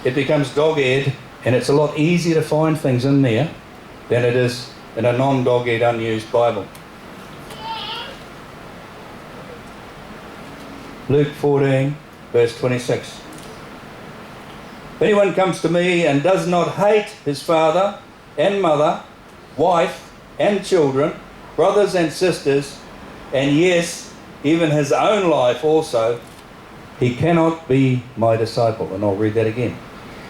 it becomes dog-eared, and it's a lot easier to find things in there than it is in a non-dog-eared, unused Bible. Luke 14, verse 26. If anyone comes to me and does not hate his father and mother, wife and children, brothers and sisters, and yes, even his own life also, he cannot be my disciple. And I'll read that again.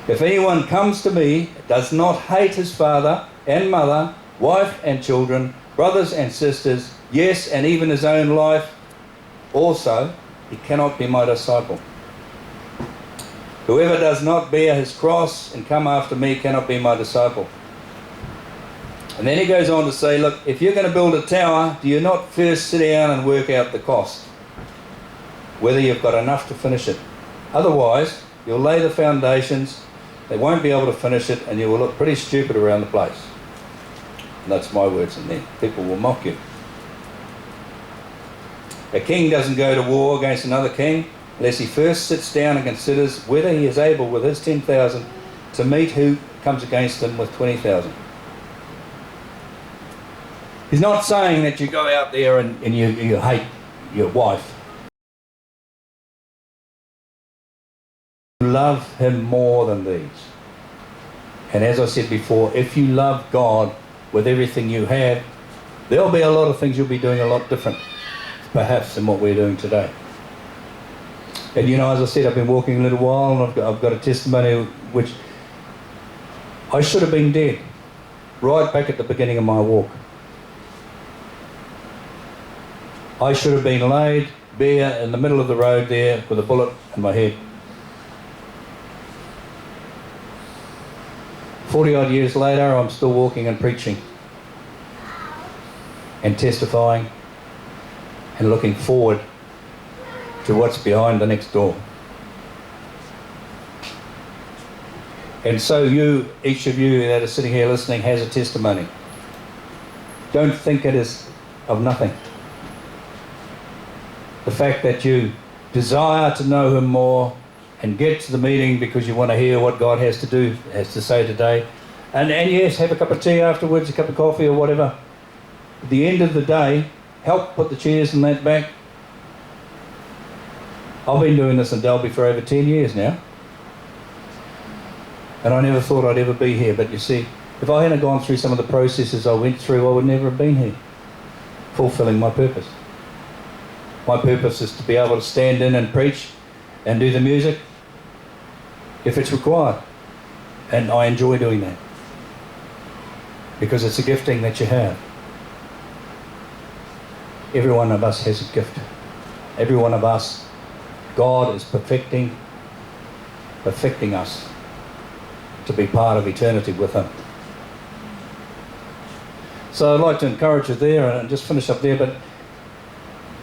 If anyone comes to me, does not hate his father and mother, wife and children, brothers and sisters, yes, and even his own life also, he cannot be my disciple. Whoever does not bear his cross and come after me cannot be my disciple. And then he goes on to say, look, if you're going to build a tower, do you not first sit down and work out the cost? Whether you've got enough to finish it. Otherwise, you'll lay the foundations, they won't be able to finish it, and you will look pretty stupid around the place. And that's my words in there. People will mock you. A king doesn't go to war against another king unless he first sits down and considers whether he is able with his 10,000 to meet who comes against him with 20,000. He's not saying that you go out there and you hate your wife. You love him more than these. And as I said before, if you love God with everything you have, there'll be a lot of things you'll be doing a lot different, perhaps, than what we're doing today. And you know, as I said, I've been walking a little while, and I've got a testimony which I should have been dead right back at the beginning of my walk. I should have been laid bare in the middle of the road there with a bullet in my head. 40 odd years later, I'm still walking and preaching and testifying and looking forward to what's behind the next door. And so you, each of you that are sitting here listening, has a testimony. Don't think it is of nothing. The fact that you desire to know him more and get to the meeting because you want to hear what God has to say today. And yes, have a cup of tea afterwards, a cup of coffee or whatever. At the end of the day, help put the chairs in that back. I've been doing this in Dalby for over 10 years now. And I never thought I'd ever be here. But you see, if I hadn't gone through some of the processes I went through, I would never have been here, fulfilling my purpose. My purpose is to be able to stand in and preach and do the music if it's required. And I enjoy doing that because it's a gifting that you have. Every one of us has a gift. Every one of us, God is perfecting us to be part of eternity with him. So I'd like to encourage you there and just finish up there. But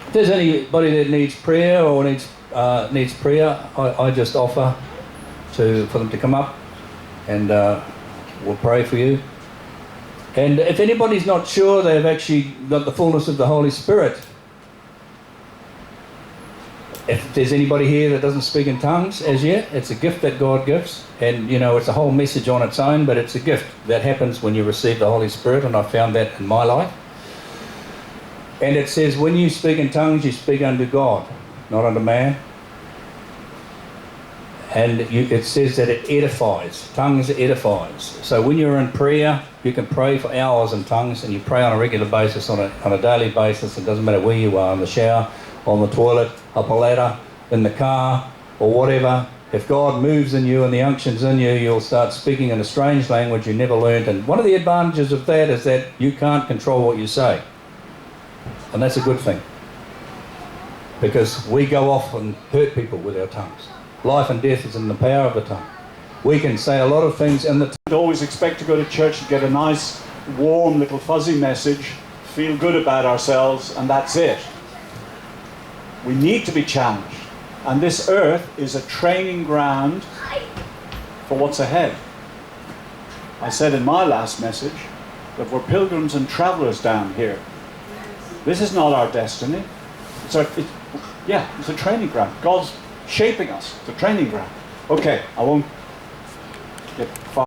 if there's anybody that needs prayer or needs prayer, I just offer for them to come up and we'll pray for you. And if anybody's not sure they've actually got the fullness of the Holy Spirit, if there's anybody here that doesn't speak in tongues as yet, it's a gift that God gives. And you know, it's a whole message on its own, but it's a gift that happens when you receive the Holy Spirit, and I found that in my life. And it says, when you speak in tongues, you speak unto God, not unto man. And it says that it edifies. Tongues edifies. So when you're in prayer, you can pray for hours in tongues, and you pray on a regular basis, on a daily basis. It doesn't matter where you are, in the shower, on the toilet, up a ladder, in the car, or whatever. If God moves in you and the unction's in you, you'll start speaking in a strange language you never learned. And one of the advantages of that is that you can't control what you say. And that's a good thing. Because we go off and hurt people with our tongues. Life and death is in the power of the tongue. We can say a lot of things in the tongue. Don't always expect to go to church and get a nice, warm, little fuzzy message, feel good about ourselves, and that's it. We need to be challenged. And this earth is a training ground for what's ahead. I said in my last message that we're pilgrims and travelers down here. This is not our destiny. It's a training ground. God's shaping us. It's a training ground. Okay, I won't get